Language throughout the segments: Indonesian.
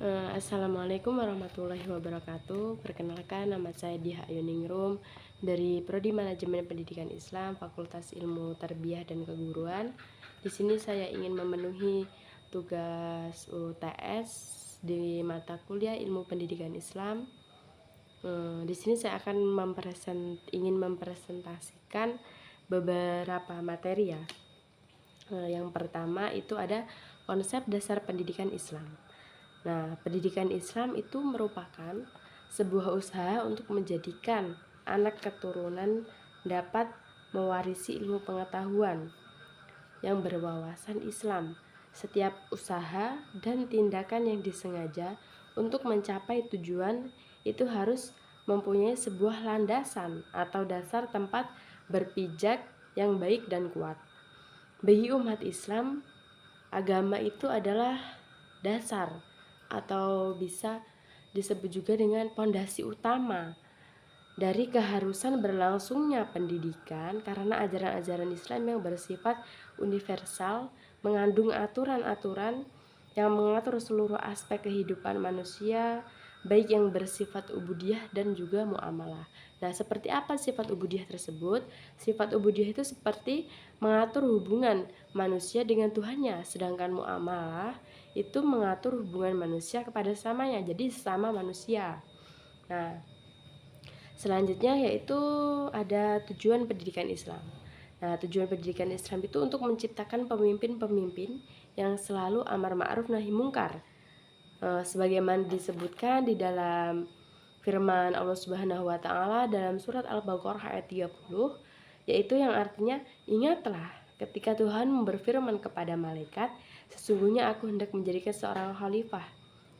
Assalamualaikum warahmatullahi wabarakatuh. Perkenalkan, nama saya Diha Yuningrum dari Prodi Manajemen Pendidikan Islam, Fakultas Ilmu Tarbiyah dan Keguruan. Di sini saya ingin memenuhi tugas UTS di mata kuliah Ilmu Pendidikan Islam. Di sini saya akan ingin mempresentasikan beberapa materi ya. Yang pertama itu ada konsep dasar pendidikan Islam. Nah, pendidikan Islam itu merupakan sebuah usaha untuk menjadikan anak keturunan dapat mewarisi ilmu pengetahuan yang berwawasan Islam. Setiap usaha dan tindakan yang disengaja untuk mencapai tujuan itu harus mempunyai sebuah landasan atau dasar tempat berpijak yang baik dan kuat. Bagi umat Islam, agama itu adalah dasar atau bisa disebut juga dengan pondasi utama dari keharusan berlangsungnya pendidikan, karena ajaran-ajaran Islam yang bersifat universal mengandung aturan-aturan yang mengatur seluruh aspek kehidupan manusia, baik yang bersifat ubudiyah dan juga muamalah. Nah, seperti apa sifat ubudiyah tersebut? Sifat ubudiyah itu seperti mengatur hubungan manusia dengan Tuhannya, sedangkan muamalah itu mengatur hubungan manusia kepada sesamanya, jadi sesama manusia. Nah, selanjutnya yaitu ada tujuan pendidikan Islam. Nah, tujuan pendidikan Islam itu untuk menciptakan pemimpin-pemimpin yang selalu amar ma'ruf nahi mungkar. Sebagaimana disebutkan di dalam firman Allah Subhanahu wa taala dalam surat Al-Baqarah ayat 30, yaitu yang artinya, ingatlah ketika Tuhan berfirman kepada malaikat, sesungguhnya aku hendak menjadikan seorang khalifah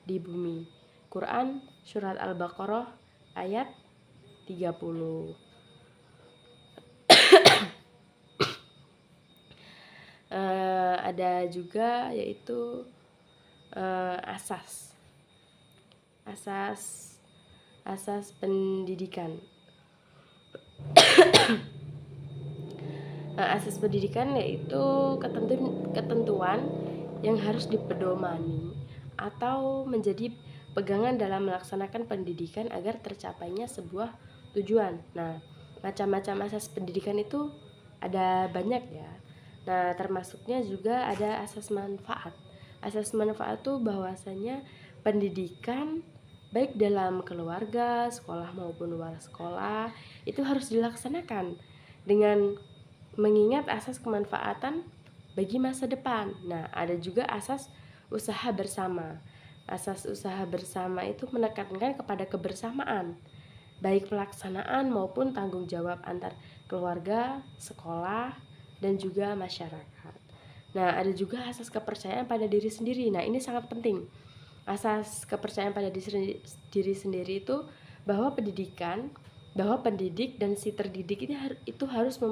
di bumi. Quran surat Al-Baqarah ayat 30. Ada juga yaitu asas pendidikan. Asas pendidikan yaitu ketentuan yang harus dipedomani atau menjadi pegangan dalam melaksanakan pendidikan agar tercapainya sebuah tujuan. Nah, macam-macam asas pendidikan itu ada banyak ya. Nah, termasuknya juga ada asas manfaat. Asas manfaat itu bahwasanya pendidikan baik dalam keluarga, sekolah maupun luar sekolah itu harus dilaksanakan dengan mengingat asas kemanfaatan bagi masa depan. Nah, ada juga asas usaha bersama. Asas usaha bersama itu menekankan kepada kebersamaan, baik pelaksanaan maupun tanggung jawab antar keluarga, sekolah, dan juga masyarakat. Nah, ada juga asas kepercayaan pada diri sendiri. Nah, ini sangat penting. Asas kepercayaan pada diri sendiri itu bahwa pendidik dan si terdidik ini itu harus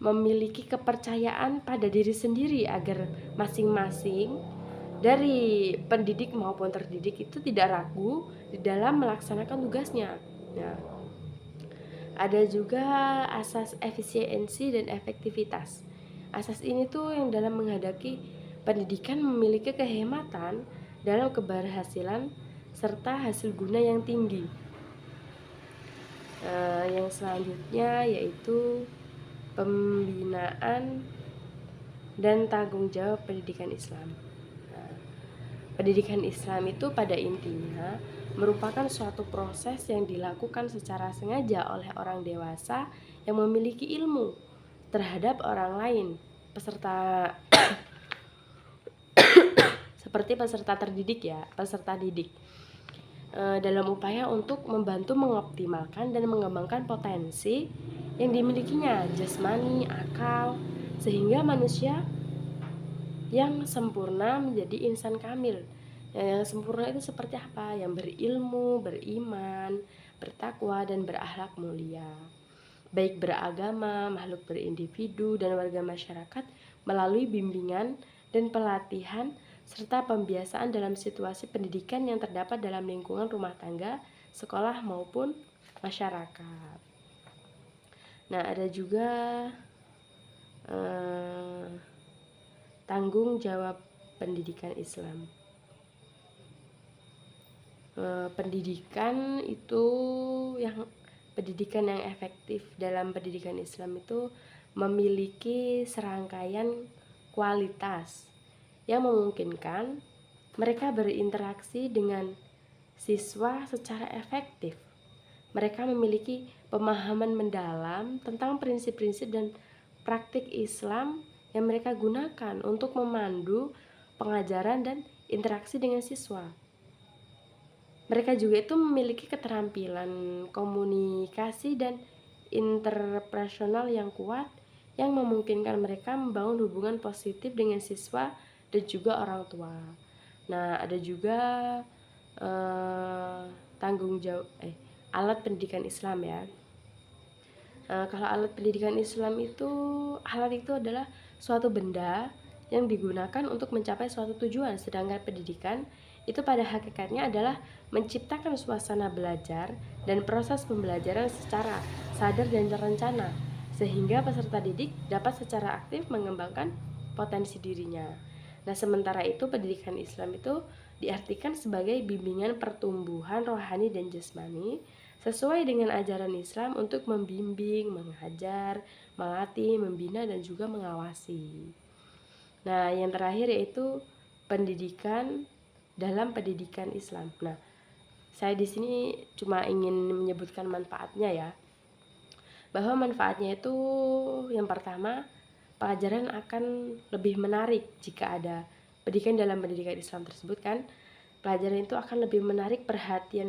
memiliki kepercayaan pada diri sendiri agar masing-masing dari pendidik maupun terdidik itu tidak ragu di dalam melaksanakan tugasnya. Nah, ada juga asas efisiensi dan efektivitas. Asas ini tuh yang dalam menghadapi pendidikan memiliki kehematan dalam keberhasilan serta hasil guna yang tinggi. Yang selanjutnya yaitu pembinaan dan tanggung jawab pendidikan Islam. Nah, pendidikan Islam itu pada intinya merupakan suatu proses yang dilakukan secara sengaja oleh orang dewasa yang memiliki ilmu terhadap orang lain, peserta seperti peserta didik, dalam upaya untuk membantu mengoptimalkan dan mengembangkan potensi yang dimilikinya, jasmani, akal, sehingga manusia yang sempurna menjadi insan kamil. Yang sempurna itu seperti apa? Yang berilmu, beriman, bertakwa, dan berakhlak mulia, baik beragama, makhluk berindividu, dan warga masyarakat melalui bimbingan dan pelatihan serta pembiasaan dalam situasi pendidikan yang terdapat dalam lingkungan rumah tangga, sekolah, maupun masyarakat. Nah, ada juga tanggung jawab pendidikan Islam. pendidikan itu pendidikan yang efektif dalam pendidikan Islam itu memiliki serangkaian kualitas yang memungkinkan mereka berinteraksi dengan siswa secara efektif. Mereka memiliki pemahaman mendalam tentang prinsip-prinsip dan praktik Islam yang mereka gunakan untuk memandu pengajaran dan interaksi dengan siswa. Mereka juga itu memiliki keterampilan komunikasi dan interpersonal yang kuat yang memungkinkan mereka membangun hubungan positif dengan siswa dan juga orang tua. Nah, ada juga tanggung jawab alat pendidikan Islam ya. Kalau alat pendidikan Islam itu, alat itu adalah suatu benda yang digunakan untuk mencapai suatu tujuan, sedangkan pendidikan itu pada hakikatnya adalah menciptakan suasana belajar dan proses pembelajaran secara sadar dan terencana, sehingga peserta didik dapat secara aktif mengembangkan potensi dirinya. Nah, sementara itu pendidikan Islam itu diartikan sebagai bimbingan pertumbuhan rohani dan jasmani sesuai dengan ajaran Islam untuk membimbing, mengajar, melatih, membina, dan juga mengawasi. Nah, yang terakhir yaitu pendidikan dalam pendidikan Islam. Nah, saya di sini cuma ingin menyebutkan manfaatnya ya. Bahwa manfaatnya itu yang pertama, pelajaran akan lebih menarik jika ada pendidikan dalam pendidikan Islam tersebut kan. Pelajaran itu akan lebih menarik perhatian